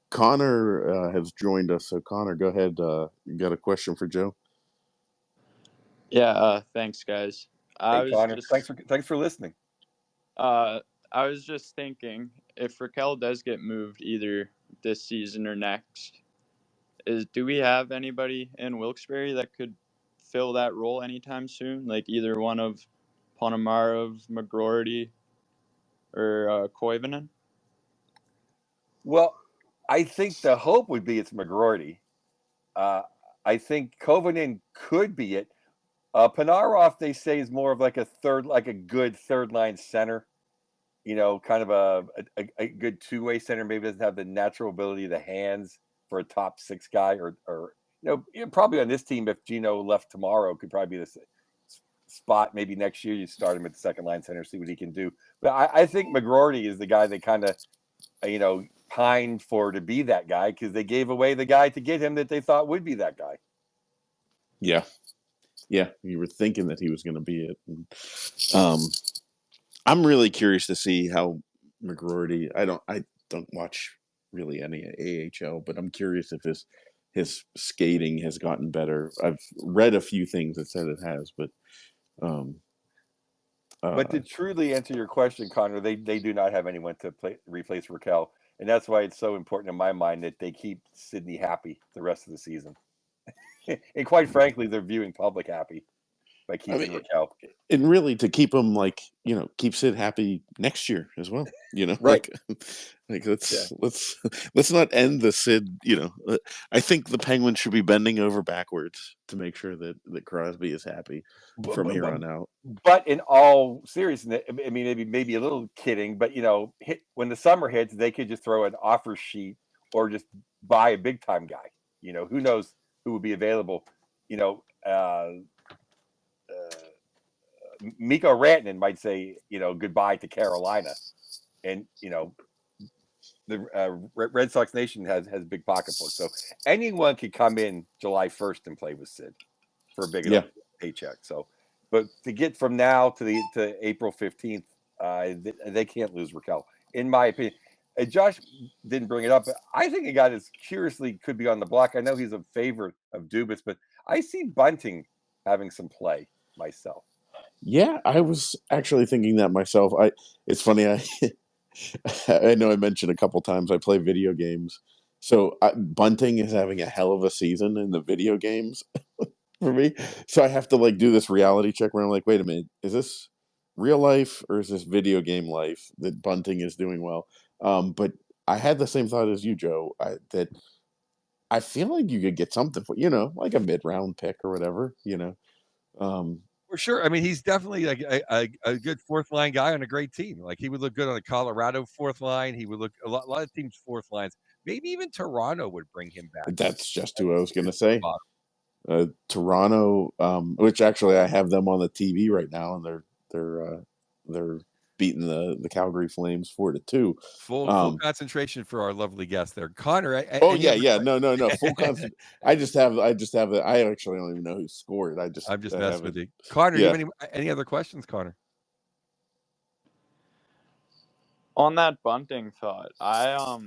Connor has joined us. So Connor, go ahead. You got a question for Joe? Yeah, thanks guys. I Hey, was Connor, just thanks for listening. I was just thinking if Raquel does get moved either this season or next, do we have anybody in Wilkes-Barre that could fill that role anytime soon? Like either one of Ponomarov, McGroarty, or Koivunen? Well, I think the hope would be it's McGroarty. I think Kovanen could be it. Panarov, they say, is more of like a good third line center. Kind of a good two-way center. Maybe doesn't have the natural ability of the hands for a top six guy, or probably on this team. If Gino left tomorrow, could probably be the spot. Maybe next year you start him at the second line center, see what he can do. But I think McGroarty is the guy they kind of pined for to be that guy because they gave away the guy to get him that they thought would be that guy. Yeah, you were thinking that he was going to be it. And, I'm really curious to see how McGroarty. I don't watch really any AHL, but I'm curious if his skating has gotten better. I've read a few things that said it has, but But to truly answer your question, Connor, they do not have anyone to replace Raquel, and that's why it's so important in my mind that they keep Sydney happy the rest of the season. And quite frankly, they're viewing public happy by keeping Raquel. And really to keep him keep Sid happy next year as well. Right. Like let's not end the Sid. I think the Penguins should be bending over backwards to make sure that Crosby is happy from here on out. But in all seriousness, I mean, maybe a little kidding, but when the summer hits, they could just throw an offer sheet or just buy a big time guy. Who knows who would be available. Mikko Rantanen might say, goodbye to Carolina, and the Red Sox Nation has big pocketbooks, so anyone could come in July 1st and play with Sid for a big enough paycheck. So, but to get from now to April 15th, they can't lose Raquel, in my opinion. Josh didn't bring it up, but I think a guy that's curiously could be on the block. I know he's a favorite of Dubas, but I see Bunting having some play myself. Yeah, I was actually thinking that myself. It's funny. I know I mentioned a couple times I play video games. So Bunting is having a hell of a season in the video games for me. So I have to do this reality check where I'm like, wait a minute, is this real life or is this video game life that Bunting is doing well? But I had the same thought as you, Joe, that I feel like you could get something for, like a mid-round pick or whatever, For sure. I mean, he's definitely like a good fourth line guy on a great team. Like he would look good on a Colorado fourth line. He would look a lot of teams' fourth lines. Maybe even Toronto would bring him back. That's just who I was going to say. Toronto, which actually I have them on the TV right now, and they're beating the Calgary Flames 4-2. Full concentration for our lovely guest there, Connor. No, full concentration. I just have it. I actually don't even know who scored. I'm just messing with you, Connor. Do you have any other questions, Connor? On that Bunting thought, I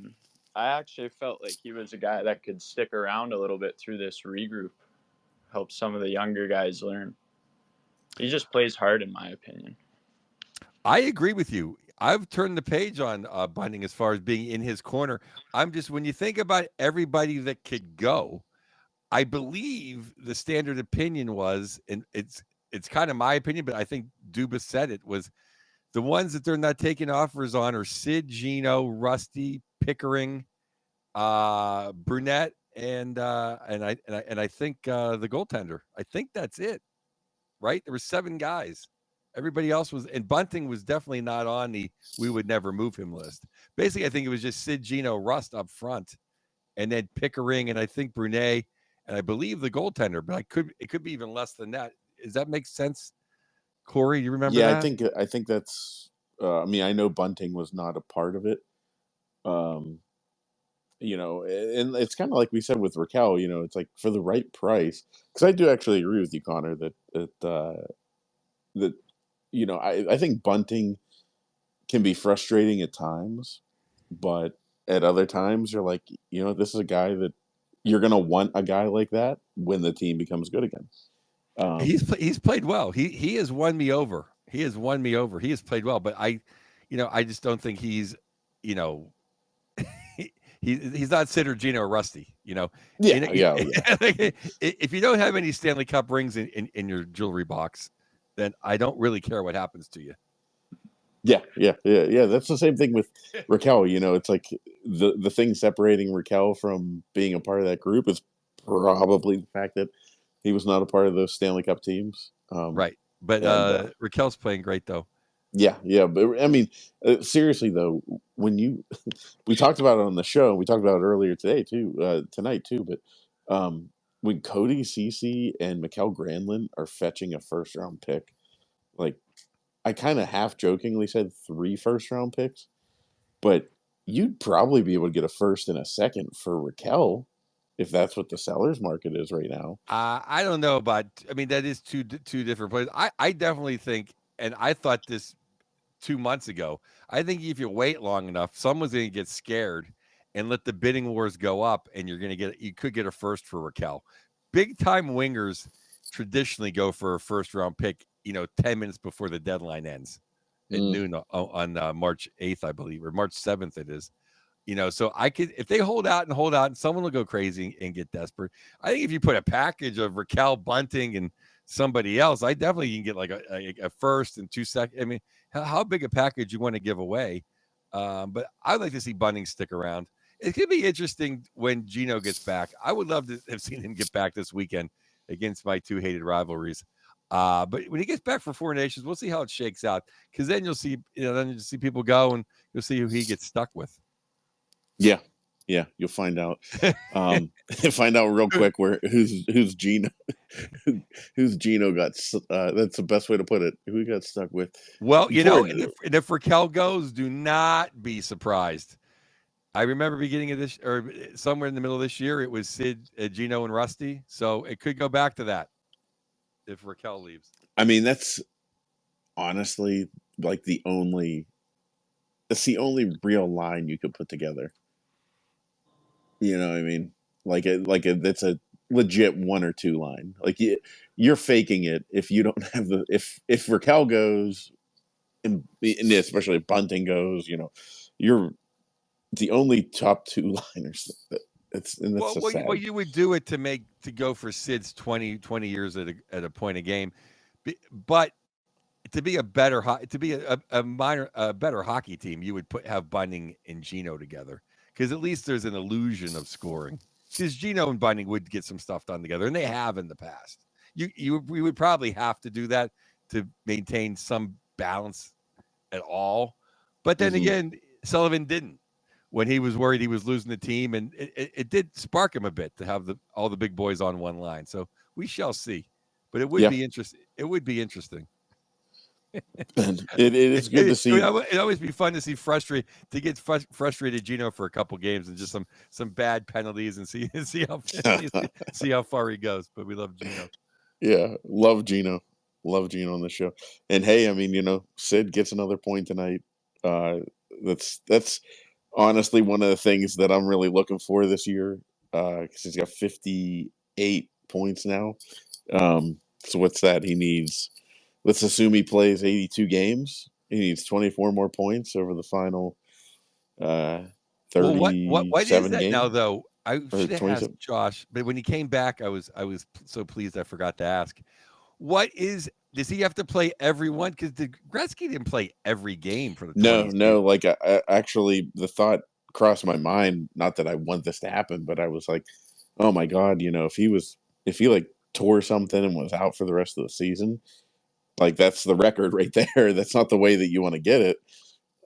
actually felt like he was a guy that could stick around a little bit through this regroup, help some of the younger guys learn. He just plays hard, in my opinion. I agree with you. I've turned the page on Bunting as far as being in his corner. When you think about everybody that could go, I believe the standard opinion was, and it's kind of my opinion, but I think Dubas said it, was the ones that they're not taking offers on are Sid, Gino, Rusty, Pickering, Brunette, and I think the goaltender. I think that's it. Right? There were 7 guys. Everybody else was, and Bunting was definitely not on the we would never move him list. Basically, I think it was just Sid, Gino, Rust up front, and then Pickering, and I think Brunet, and I believe the goaltender, but it could be even less than that. Does that make sense, Cory? You remember Yeah, that? I think that's. I mean, I know bunting was not a part of it. Um, and it's kind of like we said with Raquel. It's like for the right price. Because I do actually agree with you, Connor, that I think bunting can be frustrating at times, but at other times you're like, this is a guy that you're gonna want a guy like that when the team becomes good again. He's played well. He has won me over. He has won me over. He has played well, but I just don't think he's, you know, he's not Sid or Gino or Rusty. Yeah, yeah, yeah. If you don't have any Stanley Cup rings in your jewelry box, then I don't really care what happens to you. Yeah. That's the same thing with Raquel. It's like the thing separating Raquel from being a part of that group is probably the fact that he was not a part of those Stanley Cup teams. Right. But And Raquel's playing great though. yeah. But I mean, seriously though, when we talked about it on the show, we talked about it earlier today too, tonight too. But when Cody Cece and Mikkel Granlund are fetching a first round pick, like I kind of half jokingly said 3 first round picks, but you'd probably be able to get a first and a second for Raquel if that's what the seller's market is right now. I don't know about. I mean, that is two different plays. I definitely think, and I thought this 2 months ago. I think if you wait long enough, someone's going to get scared and let the bidding wars go up, and you could get a first for Raquel. Big time wingers traditionally go for a first round pick, 10 minutes before the deadline ends at Mm, noon on March 8th, I believe, or March 7th. It is. So I could, if they hold out and someone will go crazy and get desperate. I think if you put a package of Raquel, Bunting, and somebody else, I definitely can get like a first and 2 seconds. I mean, how big a package you want to give away? But I'd like to see Bunting stick around. It could be interesting when Gino gets back. I would love to have seen him get back this weekend against my two hated rivalries. But when he gets back for Four Nations, we'll see how it shakes out. Because then you'll see, then you'll see people go and you'll see who he gets stuck with. yeah, you'll find out. Find out real quick who's Gino, who's Gino got. That's the best way to put it. Who he got stuck with. Well, Important. and if Raquel goes, do not be surprised. I remember beginning of this, or somewhere in the middle of this year, it was Sid, Gino, and Rusty. So it could go back to that if Raquel leaves. I mean, that's honestly like that's the only real line you could put together. You know what I mean? That's a legit 1 or 2 line. Like you're faking it if you don't have if Raquel goes and especially if Bunting goes, you're the only top 2 liners. That's Well, so sad. you would do it to go for Sid's 20 years at a point a game, but to be a better hockey team, you would have Bunting and Gino together because at least there's an illusion of scoring. Because Gino and Bunting would get some stuff done together, and they have in the past. We would probably have to do that to maintain some balance at all. But then again, Sullivan didn't when he was worried he was losing the team, and it did spark him a bit to have all the big boys on one line. So we shall see. But it would be interesting. It would be interesting. It is good to see. It'd always be fun to get frustrated Gino for a couple games and just some bad penalties and see how far he goes. But we love Gino. Yeah, love Gino on the show. And hey, I mean, Sid gets another point tonight. That's honestly one of the things that I'm really looking for this year. Because he's got 58 points now. So what's that? He needs. Let's assume he plays 82 games. He needs 24 more points over the final 37 what is that games. now though? I should have asked Josh, but when he came back, I was so pleased I forgot to ask. Does he have to play every one? Because Gretzky didn't play every game for the 20s. No. Like I actually, the thought crossed my mind. Not that I want this to happen, but I was like, oh my god, if he like tore something and was out for the rest of the season, like that's the record right there. That's not the way that you want to get it,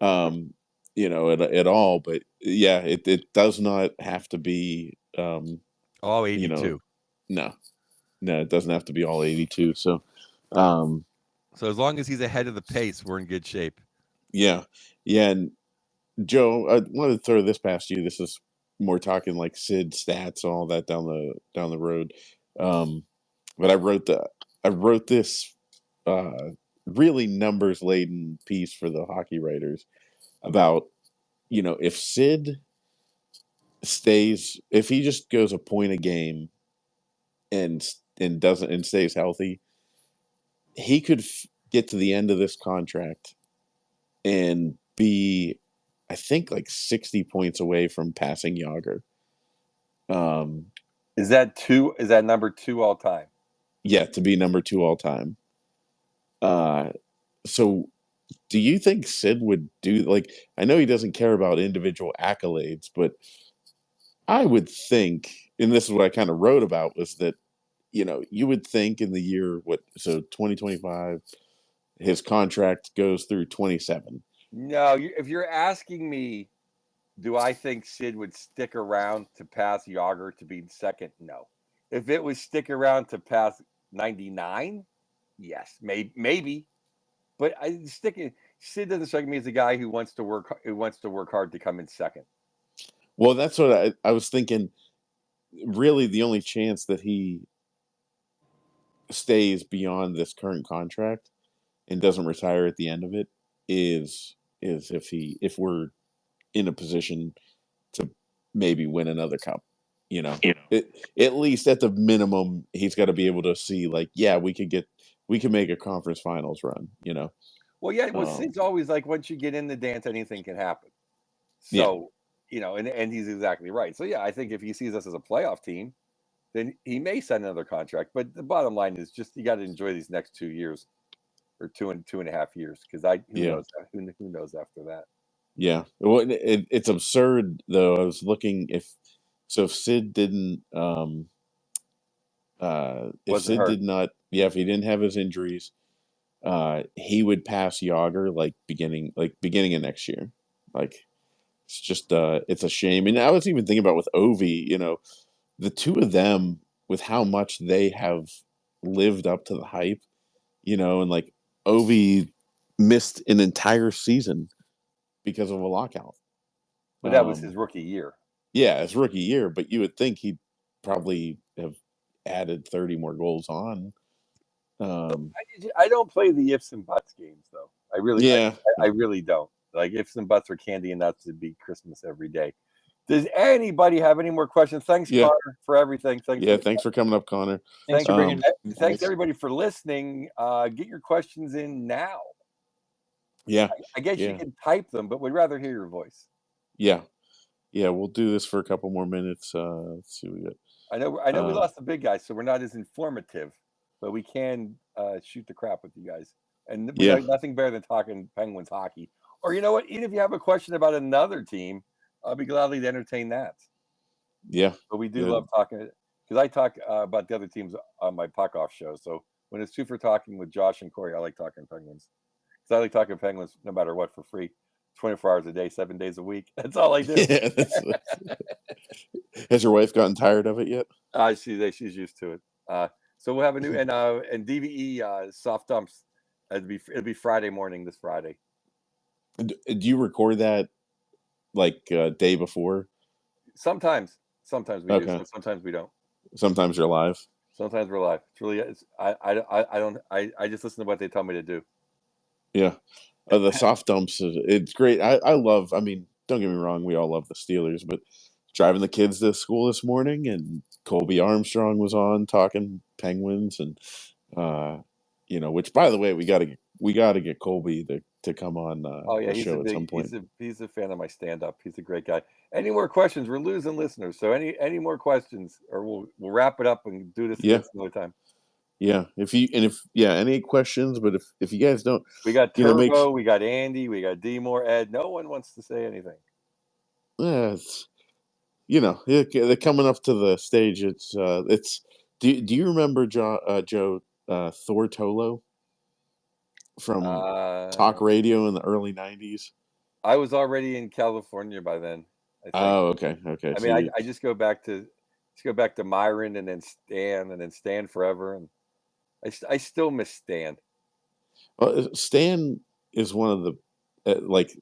at all. But yeah, it does not have to be all 82. No, it doesn't have to be all 82. So Um, So as long as he's ahead of the pace, we're in good shape. yeah, yeah. And Joe, I wanted to throw this past you. This is more talking like Sid stats and all that down the road. But I wrote this uh, really numbers laden piece for the hockey writers about if Sid stays, if he just goes a point a game and doesn't and stays healthy, he could get to the end of this contract and be, I think, like 60 points away from passing Yager. Is that two? Is that number 2 all time? Yeah, to be number 2 all time. So do you think Sid would do, like, I know he doesn't care about individual accolades, but I would think, and this is what I kind of wrote about, was that, you would think in the year, 2025, his contract goes through 27. No, if you're asking me, do I think Sid would stick around to pass Yager to be second? No. If it was stick around to pass 99, yes, maybe. But Sid doesn't strike me as a guy who wants to work hard to come in second. Well, that's what I was thinking. Really, the only chance that he stays beyond this current contract and doesn't retire at the end of it is if we're in a position to maybe win another cup. At least at the minimum, he's got to be able to see, like, yeah, we can make a conference finals run. Well, yeah. Well, Sid's always like, once you get in the dance, anything can happen. So, and he's exactly right. So, yeah, I think if he sees us as a playoff team, then he may sign another contract. But the bottom line is just you got to enjoy these next 2 years or 2.5 years, because who knows after that. Yeah, well, it's absurd though. I was looking if Sid didn't if Wasn't Sid hurt. did not, if he didn't have his injuries, he would pass Yager like beginning of next year. Like, it's just it's a shame. And I was even thinking about with Ovi, the two of them, with how much they have lived up to the hype, and like Ovi missed an entire season because of a lockout. But that was his rookie year. Yeah, his rookie year, but you would think he'd probably have added 30 more goals on. I don't play the ifs and buts games, though. I really don't. Like, ifs and buts are candy and nuts. It'd be Christmas every day. Does anybody have any more questions? Thanks, Yeah. Connor, for everything. Thanks for coming up, Connor. Thanks for bringing. Thanks everybody for listening. Get your questions in now. Yeah, I guess you can type them, but we'd rather hear your voice. Yeah, we'll do this for a couple more minutes. Let's see what we got. I know we lost the big guys, so we're not as informative, but we can shoot the crap with you guys. And we got nothing better than talking Penguins hockey. Or you know what? Even if you have a question about another team, I'll be gladly to entertain that. Yeah. But we do love talking, because I talk about the other teams on my puck off show. So when it's 2 for talking with Josh and Cory, I like talking Penguins. Because I like talking Penguins no matter what for free. 24 hours a day, 7 days a week. That's all I do. Yeah, has your wife gotten tired of it yet? She's used to it. So we'll have a new and DVE soft dumps. It'll be Friday morning this Friday. Do you record that like day before? Sometimes we do. Sometimes we don't. Sometimes you're live. Sometimes we're live. It's really I just listen to what they tell me to do. Yeah. The soft dumps, it's great. I love, I mean, don't get me wrong, we all love the Steelers, but driving the kids to school this morning, and Colby Armstrong was on talking Penguins, and which, by the way, we got to get Colby to come on the show at some point. He's a fan of my stand-up. He's a great guy. Any more questions? We're losing listeners, so any more questions, or we'll wrap it up and do this another time. Yeah, any questions? But if you guys don't, we got Turbo, we got Andy, we got D-Moore, Ed. No one wants to say anything. They're coming up to the stage. It's Do you remember Joe Thortolo from talk radio in the early 90s? I was already in California by then, I think. Oh, okay. I mean, I just go back to Myron, and then Stan forever, and I still miss Stan. Stan is one of the like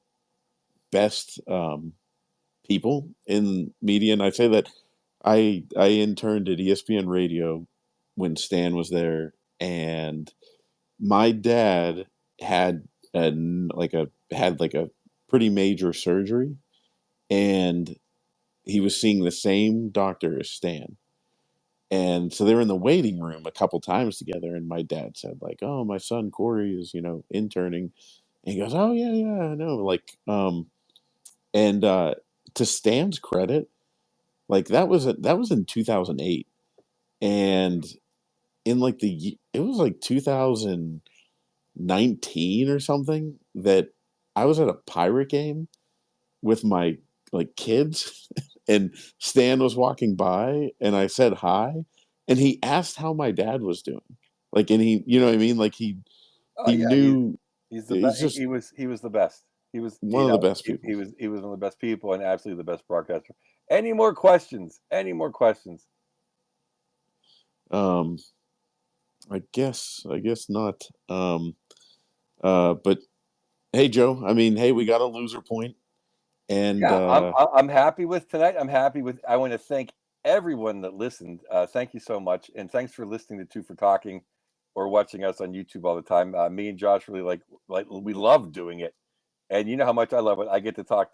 best people in media, and I say that I interned at ESPN Radio when Stan was there, and my dad had like a pretty major surgery, and he was seeing the same doctor as Stan. And so they were in the waiting room a couple times together, and my dad said, like, "Oh, my son Cory is, interning." And he goes, "Oh yeah, yeah, I know." And to Stan's credit, like that was in 2008, and in like it was like 2019 or something that I was at a Pirate game with my like kids, and Stan was walking by, and I said hi, and he asked how my dad was doing, like, and he, you know what I mean, like Oh he yeah, knew. he's the He's best. just He was the best. He was one of the best people. he was one of the best people and absolutely the best broadcaster. Any more questions? Any more questions? Um, I guess not. But hey, Joe, I mean, hey, we got a loser point, and Yeah, I'm happy with tonight. I'm happy with. I want to thank everyone that listened. Thank you so much, and thanks for listening to Two for Talking, or watching us on YouTube all the time. Me and Josh really like we love doing it, and you know how much I love it. I get to talk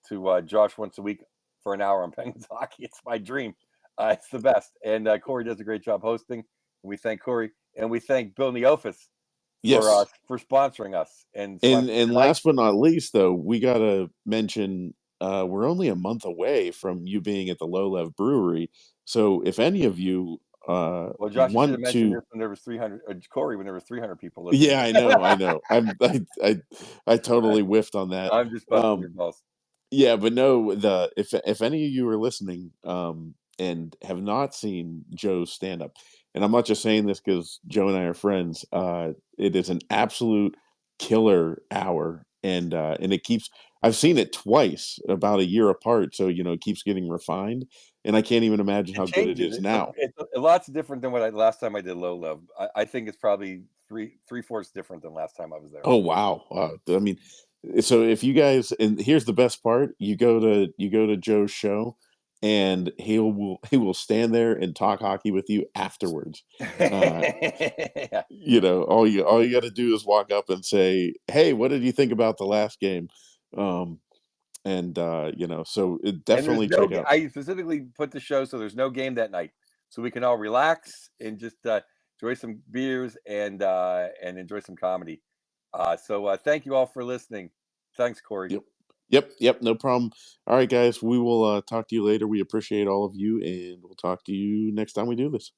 to Josh once a week for an hour on Penguins hockey. It's my dream. It's the best, and Corey does a great job hosting. We thank Corey, and we thank Bill Neofus yes. for sponsoring us and sponsoring And tonight. last but not least, though, we gotta mention we're only a month away from you being at the Low Lev Brewery. So if any of you Well, Josh, you should have want mentioned to, this when there was 300. Corey, when there was 300 people listening. yeah, I know. I totally whiffed on that. I'm just busting your Um, balls. Yeah, but no, the if any of you are listening and have not seen Joe's stand up, and I'm not just saying this because Joe and I are friends, it is an absolute killer hour, and it keeps. I've seen it twice, about a year apart, so it keeps getting refined, and I can't even imagine It how good it changes. is now. It's a lot's different than last time I did Low Love. I think it's probably three-fourths different than last time I was there. Oh wow! I mean, so if you guys, and here's the best part: you go to Joe's show, and he will stand there and talk hockey with you afterwards. Uh, Yeah. all you got to do is walk up and say, "Hey, what did you think about the last game?" Um, and so And there's definitely no. check out. I specifically put the show so there's no game that night, so we can all relax and just enjoy some beers and enjoy some comedy. So thank you all for listening. Thanks, Corey. Yep, yep, no problem. All right, guys, we will talk to you later. We appreciate all of you, and we'll talk to you next time we do this.